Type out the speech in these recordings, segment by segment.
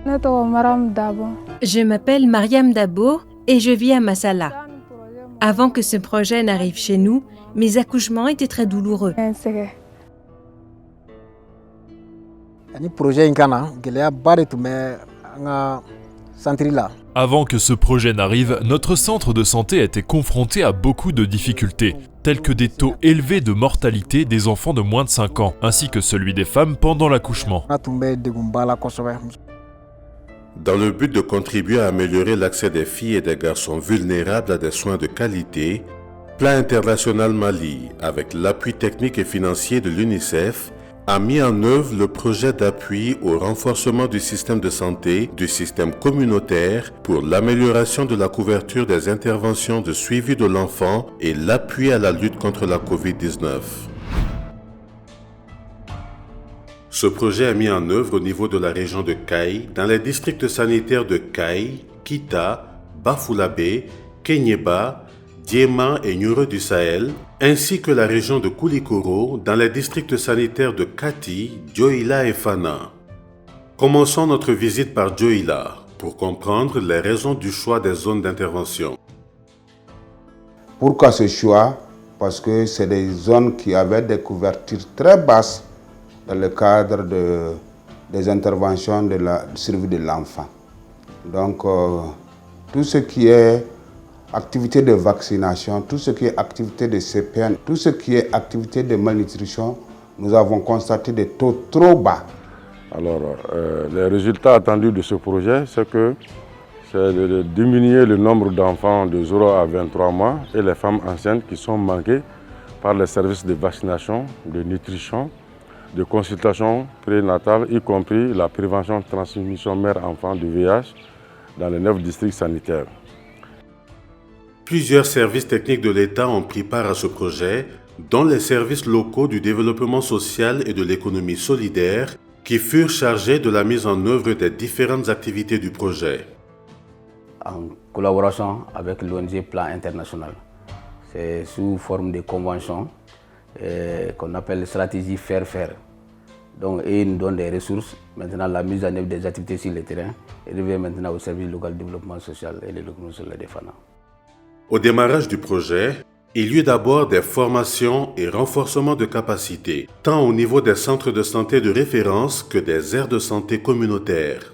Je m'appelle Mariam Dabo et je vis à Massala. Avant que ce projet n'arrive chez nous, mes accouchements étaient très douloureux. Avant que ce projet n'arrive, notre centre de santé était confronté à beaucoup de difficultés, tels que des taux élevés de mortalité des enfants de moins de 5 ans, ainsi que celui des femmes pendant l'accouchement. Dans le but de contribuer à améliorer l'accès des filles et des garçons vulnérables à des soins de qualité, Plan International Mali, avec l'appui technique et financier de l'UNICEF, a mis en œuvre le projet d'appui au renforcement du système de santé, du système communautaire pour l'amélioration de la couverture des interventions de suivi de l'enfant et l'appui à la lutte contre la COVID-19. Ce projet est mis en œuvre au niveau de la région de Kaï, dans les districts sanitaires de Kaï, Kita, Bafulabe, Kenyeba, Diema et Nyure du Sahel, ainsi que la région de Koulikoro, dans les districts sanitaires de Kati, Dioïla et Fana. Commençons notre visite par Dioïla pour comprendre les raisons du choix des zones d'intervention. Pourquoi ce choix? Parce que c'est des zones qui avaient des couvertures très basses dans le cadre des interventions de la survie de l'enfant. Donc, tout ce qui est activité de vaccination, tout ce qui est activité de CPN, tout ce qui est activité de malnutrition, nous avons constaté des taux trop bas. Alors, les résultats attendus de ce projet, c'est de diminuer le nombre d'enfants de 0 à 23 mois et les femmes enceintes qui sont manquées par les services de vaccination, de nutrition, de consultation prénatale, y compris la prévention de transmission mère-enfant du VIH dans les 9 districts sanitaires. Plusieurs services techniques de l'État ont pris part à ce projet, dont les services locaux du développement social et de l'économie solidaire, qui furent chargés de la mise en œuvre des différentes activités du projet. En collaboration avec l'ONG Plan International, c'est sous forme de convention qu'on appelle stratégie faire-faire. Donc, et ils nous donnent des ressources. Maintenant, la mise en œuvre des activités sur le terrain revient maintenant au service local de développement social et de l'économie sociale de Fana. Au démarrage du projet, il y eut d'abord des formations et renforcement de capacités, tant au niveau des centres de santé de référence que des aires de santé communautaires.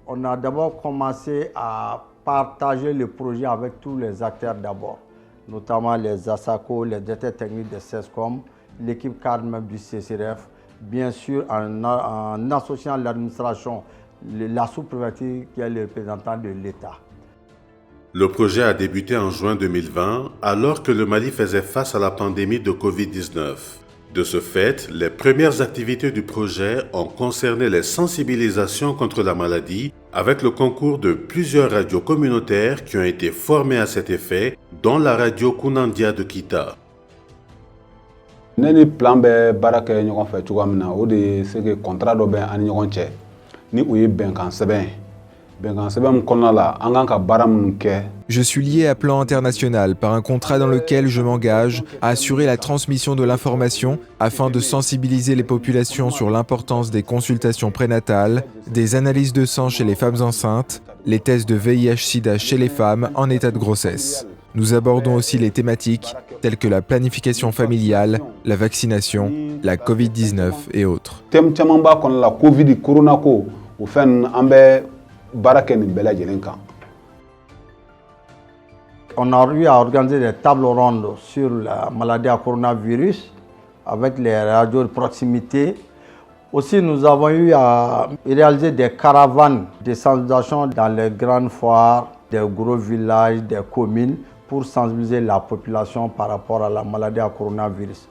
On a d'abord commencé à partager le projet avec tous les acteurs d'abord, notamment les ASACO, les directeurs techniques de CESCOM, l'équipe cadre même du CCRF, bien sûr en associant l'administration, la sous-préfecture qui est le représentant de l'État. Le projet a débuté en juin 2020, alors que le Mali faisait face à la pandémie de Covid-19. De ce fait, les premières activités du projet ont concerné les sensibilisations contre la maladie, avec le concours de plusieurs radios communautaires qui ont été formées à cet effet, dont la radio Kunandia de Kita. Neni plan bɛ baara kɛ ɲɔgɔn fɛ cogoya min na o de ye c'est que contrat dɔ bɛ an ni ɲɔgɔn cɛ ni o ye bɛnkan sɛbɛn bɛnkan sɛbɛn min kɔnɔna la an kan ka baara minnu kɛ. Je suis lié à Plan International par un contrat dans lequel je m'engage à assurer la transmission de l'information afin de sensibiliser les populations sur l'importance des consultations prénatales, des analyses de sang chez les femmes enceintes, les tests de VIH/SIDA chez les femmes en état de grossesse. Nous abordons aussi les thématiques telles que la planification familiale, la vaccination, la Covid-19 et autres. Thème caman b'a kɔnɔ la Covid corona ko o fɛn an bɛ baara kɛ nin bɛɛ lajɛlen kan. On a eu à organiser des tables rondes sur la maladie à coronavirus avec les radios de proximité. Aussi, nous avons eu à réaliser des caravanes de sensibilisation dans les grandes foires, des gros villages, des communes pour sensibiliser la population par rapport à la maladie à coronavirus.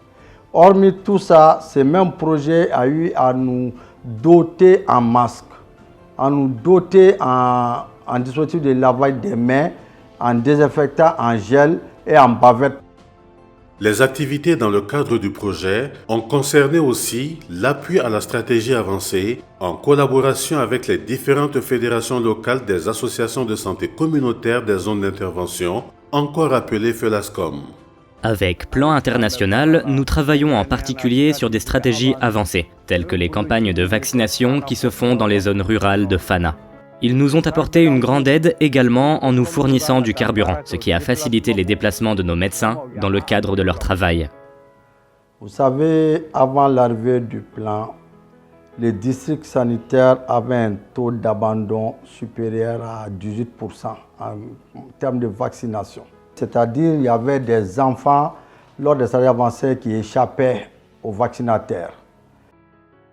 Hormis tout ça, ce même projet a eu à nous doter en masques, à nous doter en dispositifs de lavage des mains, en désinfectant, en gel et en bavette. Les activités dans le cadre du projet ont concerné aussi l'appui à la stratégie avancée en collaboration avec les différentes fédérations locales des associations de santé communautaires des zones d'intervention, encore appelées FELASCOM. Avec Plan International, nous travaillons en particulier sur des stratégies avancées, telles que les campagnes de vaccination qui se font dans les zones rurales de Fana. Ils nous ont apporté une grande aide également en nous fournissant du carburant, ce qui a facilité les déplacements de nos médecins dans le cadre de leur travail. Vous savez, avant l'arrivée du plan, les districts sanitaires avaient un taux d'abandon supérieur à 18% en termes de vaccination. C'est-à-dire qu'il y avait des enfants lors des stades avancés qui échappaient aux vaccinateurs.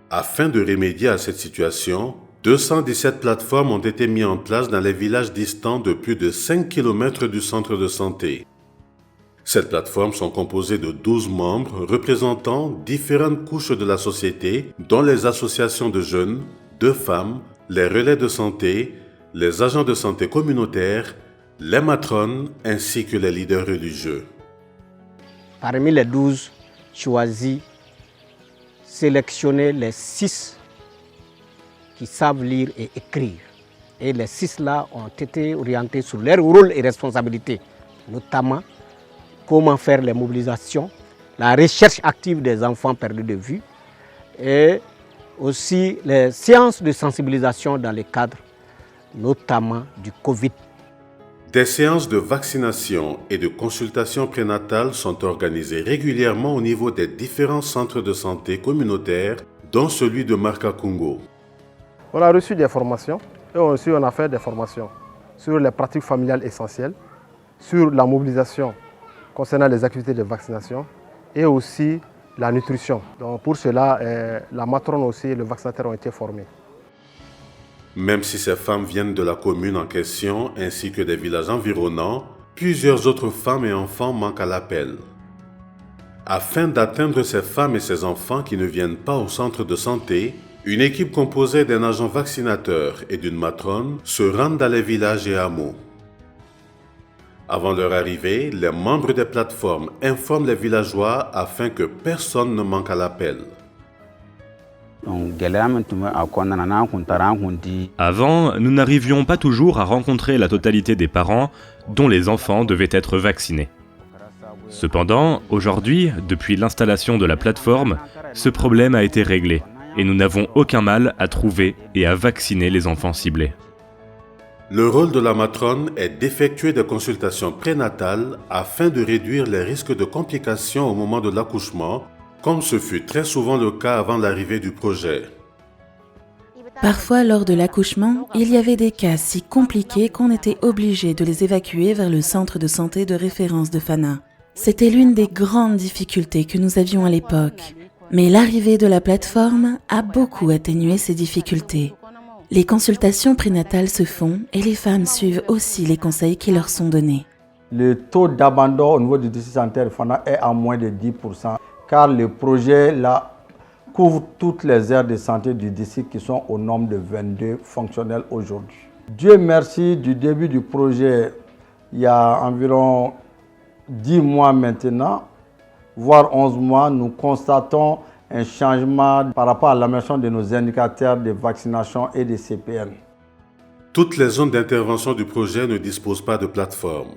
Afin de remédier à cette situation, 217 plateformes ont été mises en place dans les villages distants de plus de 5 km du centre de santé. Ces plateformes sont composées de 12 membres représentant différentes couches de la société, dont les associations de jeunes, de femmes, les relais de santé, les agents de santé communautaires, les matrones ainsi que les leaders religieux. Parmi les 12 choisis, sélectionner les 6 qui savent lire et écrire. Et les 6 là ont été orientés sur leur rôle et responsabilités, notamment comment faire les mobilisations, la recherche active des enfants perdus de vue et aussi les séances de sensibilisation dans le cadre notamment du Covid. Des séances de vaccination et de consultation prénatale sont organisées régulièrement au niveau des différents centres de santé communautaires, dont celui de Markakungo. On a reçu des formations et aussi on a fait des formations sur les pratiques familiales essentielles, sur la mobilisation concernant les activités de vaccination et aussi la nutrition. Donc pour cela, la matrone aussi et le vaccinateur ont été formés. Même si ces femmes viennent de la commune en question ainsi que des villages environnants, plusieurs autres femmes et enfants manquent à l'appel. Afin d'atteindre ces femmes et ces enfants qui ne viennent pas au centre de santé, une équipe composée d'un agent vaccinateur et d'une matrone se rend dans les villages et hameaux. Avant leur arrivée, les membres des plateformes informent les villageois afin que personne ne manque à l'appel. Avant, nous n'arrivions pas toujours à rencontrer la totalité des parents dont les enfants devaient être vaccinés. Cependant, aujourd'hui, depuis l'installation de la plateforme, ce problème a été réglé et nous n'avons aucun mal à trouver et à vacciner les enfants ciblés. Le rôle de la matrone est d'effectuer des consultations prénatales afin de réduire les risques de complications au moment de l'accouchement, comme ce fut très souvent le cas avant l'arrivée du projet. Parfois, lors de l'accouchement, il y avait des cas si compliqués qu'on était obligé de les évacuer vers le centre de santé de référence de Fana. C'était l'une des grandes difficultés que nous avions à l'époque. Mais l'arrivée de la plateforme a beaucoup atténué ces difficultés. Les consultations prénatales se font et les femmes suivent aussi les conseils qui leur sont donnés. Le taux d'abandon au niveau du district sanitaire de Fana est à moins de 10%, car le projet là couvre toutes les aires de santé du district qui sont au nombre de 22 fonctionnels aujourd'hui. Dieu merci, du début du projet, il y a environ 10 mois maintenant, voire 11 mois, nous constatons un changement par rapport à l'amélioration de nos indicateurs de vaccination et de CPN. Toutes les zones d'intervention du projet ne disposent pas de plateforme.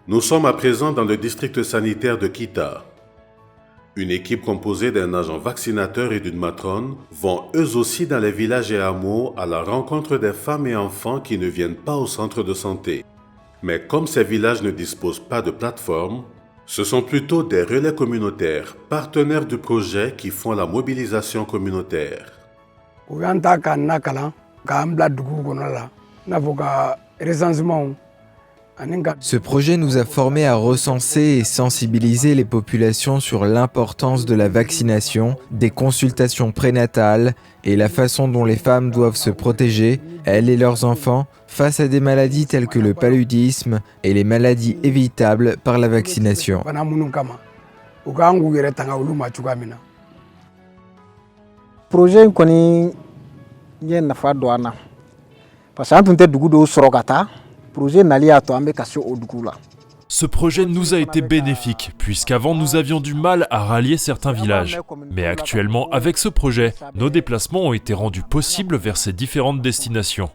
Nous sommes à présent dans le district sanitaire de Kita. Une équipe composée d'un agent vaccinateur et d'une matrone vont eux aussi dans les villages et hameaux à la rencontre des femmes et enfants qui ne viennent pas au centre de santé. Mais comme ces villages ne disposent pas de plateforme, ce sont plutôt des relais communautaires, partenaires du projet, qui font la mobilisation communautaire. Ce projet nous a formés à recenser et sensibiliser les populations sur l'importance de la vaccination, des consultations prénatales et la façon dont les femmes doivent se protéger, elles et leurs enfants, face à des maladies telles que le paludisme et les maladies évitables par la vaccination. Projet koni ye nafa do ana parce que an tun tɛ dugu dɔw sɔrɔ ka taa projet nali y'a to an bɛ ka se o dugu la. Ce projet nous a été bénéfique, puisqu'avant nous avions du mal à rallier certains villages. Mais actuellement, avec ce projet, nos déplacements ont été rendus possibles vers ces différentes destinations.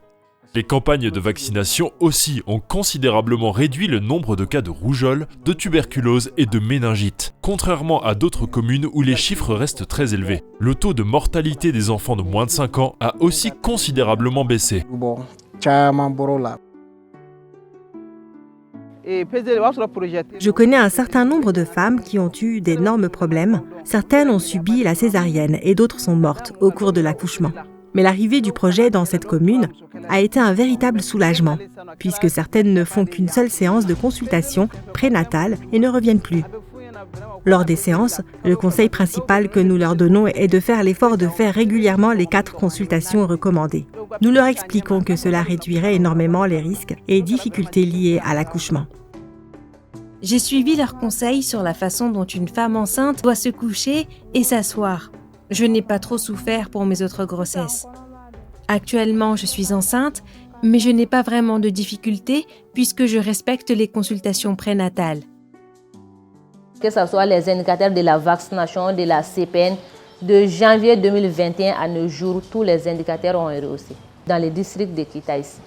Les campagnes de vaccination aussi ont considérablement réduit le nombre de cas de rougeole, de tuberculose et de méningite, contrairement à d'autres communes où les chiffres restent très élevés. Le taux de mortalité des enfants de moins de 5 ans a aussi considérablement baissé. Je connais un certain nombre de femmes qui ont eu d'énormes problèmes. Certaines ont subi la césarienne et d'autres sont mortes au cours de l'accouchement. Mais l'arrivée du projet dans cette commune a été un véritable soulagement, puisque certaines ne font qu'une seule séance de consultation prénatale et ne reviennent plus. Lors des séances, le conseil principal que nous leur donnons est de faire l'effort de faire régulièrement les 4 consultations recommandées. Nous leur expliquons que cela réduirait énormément les risques et difficultés liées à l'accouchement. J'ai suivi leurs conseils sur la façon dont une femme enceinte doit se coucher et s'asseoir. Je n'ai pas trop souffert pour mes autres grossesses. Actuellement, je suis enceinte, mais je n'ai pas vraiment de difficultés puisque je respecte les consultations prénatales. Que ce soit les indicateurs de la vaccination, de la CPN, de janvier 2021 à nos jours, tous les indicateurs ont rehaussé dans les districts de Kitaïs.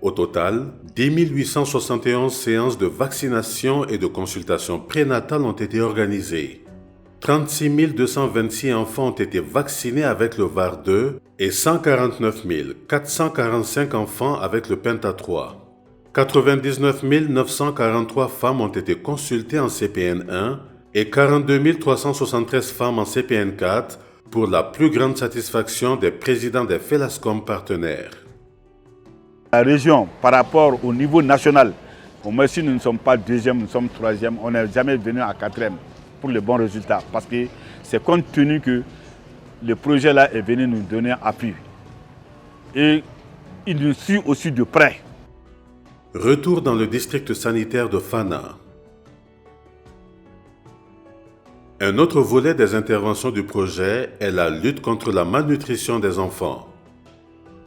Au total, 10 871 séances de vaccination et de consultation prénatale ont été organisées. 36 226 enfants ont été vaccinés avec le VAR2 et 149 445 enfants avec le Penta 3. 99 943 femmes ont été consultées en CPN1 et 42 373 femmes en CPN4 pour la plus grande satisfaction des présidents des FELASCOM partenaires. La région, par rapport au niveau national, si nous ne sommes pas deuxième, nous sommes troisième, on n'est jamais venu à quatrième pour les bons résultats parce que c'est compte tenu que le projet là est venu nous donner appui. Et il nous suit aussi de près. Retour dans le district sanitaire de Fana. Un autre volet des interventions du projet est la lutte contre la malnutrition des enfants.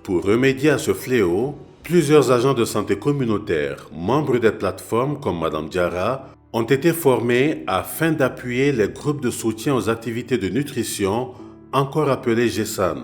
Pour remédier à ce fléau, plusieurs agents de santé communautaires, membres des plateformes comme Mme Diarra, ont été formés afin d'appuyer les groupes de soutien aux activités de nutrition, encore appelés GESAN.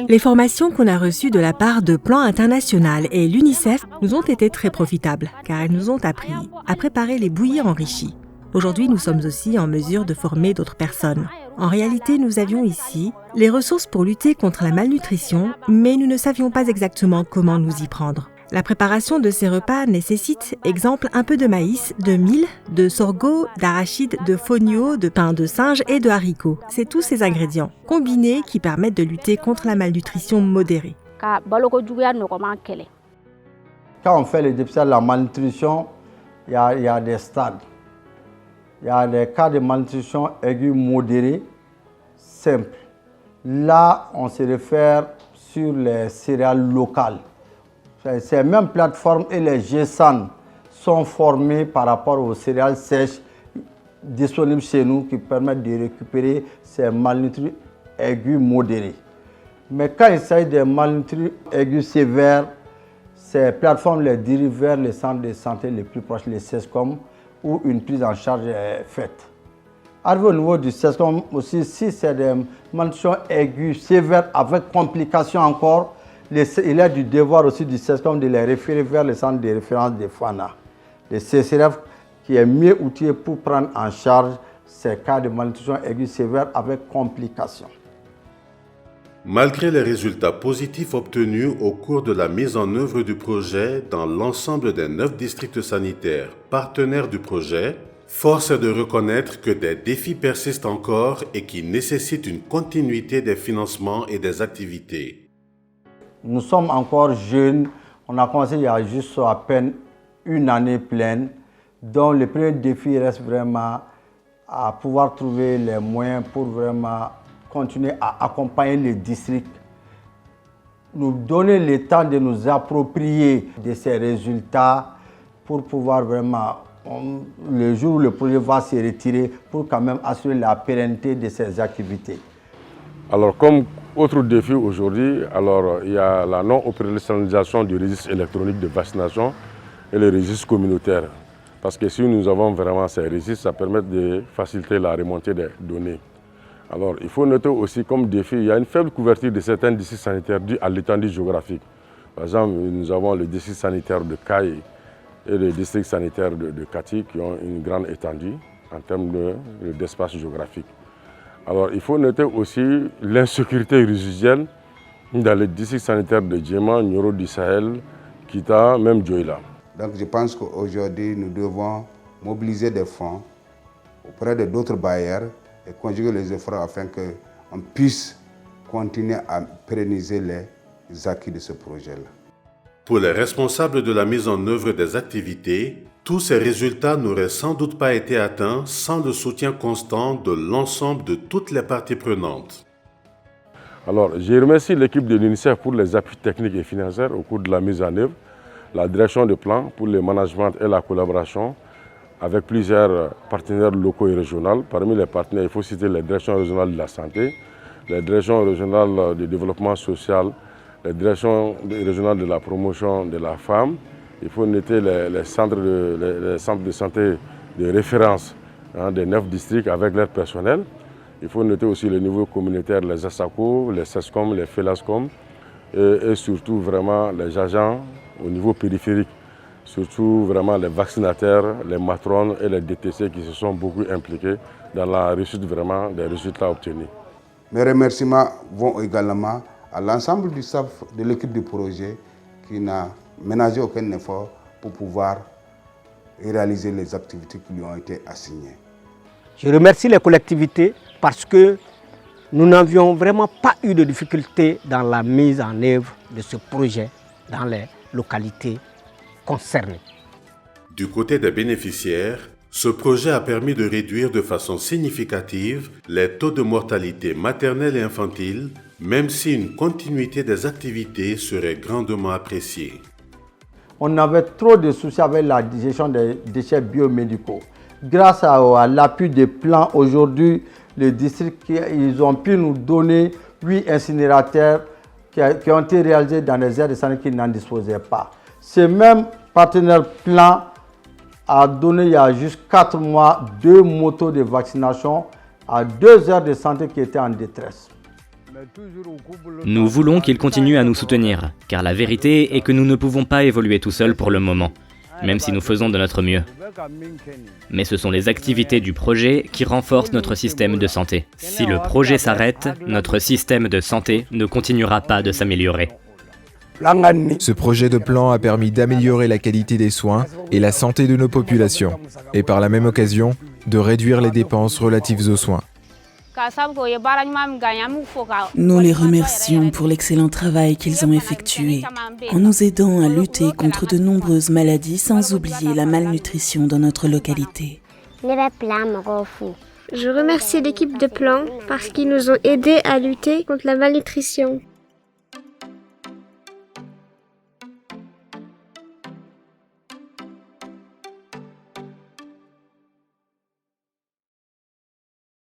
Les formations qu'on a reçues de la part de Plan International et l'UNICEF nous ont été très profitables, car elles nous ont appris à préparer les bouillies enrichies. Aujourd'hui, nous sommes aussi en mesure de former d'autres personnes. En réalité, nous avions ici les ressources pour lutter contre la malnutrition, mais nous ne savions pas exactement comment nous y prendre. La préparation de ces repas nécessite, exemple, un peu de maïs, de mil, de sorgho, d'arachide, de fonio, de pain de singe et de haricots. C'est tous ces ingrédients combinés qui permettent de lutter contre la malnutrition modérée. Quand on fait le dépistage de la malnutrition, il y a des stades. Il y a des cas de malnutrition aiguë modérée, simple. Là, on se réfère sur les céréales locales. Ces mêmes plateformes et les GESAN sont formés par rapport aux céréales sèches disponibles chez nous qui permettent de récupérer ces malnutris aigus modérés. Mais quand il s'agit des malnutris aigus sévères, ces plateformes les dirigent vers les centres de santé les plus proches, les CESCOM, où une prise en charge est faite. Arrivé au niveau du CESCOM aussi, si c'est des malnutritions aiguës sévères avec complications encore, il est du devoir aussi du CESCOM de les référer vers le centre de référence de Fana, le CCRF qui est mieux outillé pour prendre en charge ces cas de malnutrition aiguë sévère avec complications. Malgré les résultats positifs obtenus au cours de la mise en œuvre du projet dans l'ensemble des 9 districts sanitaires partenaires du projet, force est de reconnaître que des défis persistent encore et qui nécessitent une continuité des financements et des activités. Nous sommes encore jeunes, on a commencé il y a juste à peine une année pleine, donc le premier défi reste vraiment à pouvoir trouver les moyens pour vraiment continuer à accompagner les districts, nous donner le temps de nous approprier de ces résultats pour pouvoir vraiment, le jour où le projet va se retirer, pour quand même assurer la pérennité de ces activités. Alors comme autre défi aujourd'hui, il y a la non-opérationnalisation du registre électronique de vaccination et le registre communautaire. Parce que si nous avons vraiment ces registres, ça permet de faciliter la remontée des données. Alors, il faut noter aussi comme défi, il y a une faible couverture de certains districts sanitaires due à l'étendue géographique. Par exemple, nous avons le district sanitaire de Caille et le district sanitaire de Kati qui ont une grande étendue en termes d'espace géographique. Alors, il faut noter aussi l'insécurité résiduelle dans les districts sanitaires de Djema, Nyoro du Sahel, Kita, même Djoila. Donc je pense qu'aujourd'hui, nous devons mobiliser des fonds auprès de d'autres bailleurs et conjuguer les efforts afin qu'on puisse continuer à pérenniser les acquis de ce projet-là. Pour les responsables de la mise en œuvre des activités, tous ces résultats n'auraient sans doute pas été atteints sans le soutien constant de l'ensemble de toutes les parties prenantes. Alors, je remercie l'équipe de l'UNICEF pour les appuis techniques et financiers au cours de la mise en œuvre, la direction de plan pour le management et la collaboration avec plusieurs partenaires locaux et régionaux. Parmi les partenaires, il faut citer les directions régionales de la santé, les directions régionales du développement social, les directions régionales de la promotion de la femme. Il faut noter les centres de santé de référence des 9 districts avec leur personnel. Il faut noter aussi le niveau communautaire, les ASACO, les SESCOM, les FELASCOM et surtout vraiment les agents au niveau périphérique, surtout vraiment les vaccinateurs, les matrones et les DTC qui se sont beaucoup impliqués dans la réussite vraiment des résultats obtenus. Mes remerciements vont également à l'ensemble du staff de l'équipe du projet qui n'a ménagé aucun effort pour pouvoir réaliser les activités qui lui ont été assignées. Je remercie les collectivités parce que nous n'avions vraiment pas eu de difficultés dans la mise en œuvre de ce projet dans les localités concernées. Du côté des bénéficiaires, ce projet a permis de réduire de façon significative les taux de mortalité maternelle et infantile, même si une continuité des activités serait grandement appréciée. On avait trop de soucis avec la gestion des déchets biomédicaux. Grâce à l'appui des plans, aujourd'hui, les districts ils ont pu nous donner 8 incinérateurs qui ont été réalisés dans les aires de santé qui n'en disposaient pas. Ce même partenaire plan a donné il y a juste 4 mois 2 motos de vaccination à 2 aires de santé qui étaient en détresse. Nous voulons qu'il continue à nous soutenir, car la vérité est que nous ne pouvons pas évoluer tout seuls pour le moment, même si nous faisons de notre mieux. Mais ce sont les activités du projet qui renforcent notre système de santé. Si le projet s'arrête, notre système de santé ne continuera pas de s'améliorer. Ce projet de plan a permis d'améliorer la qualité des soins et la santé de nos populations, et par la même occasion, de réduire les dépenses relatives aux soins. Nous les remercions pour l'excellent travail qu'ils ont effectué en nous aidant à lutter contre de nombreuses maladies sans oublier la malnutrition dans notre localité. Je remercie l'équipe de plan parce qu'ils nous ont aidés à lutter contre la malnutrition.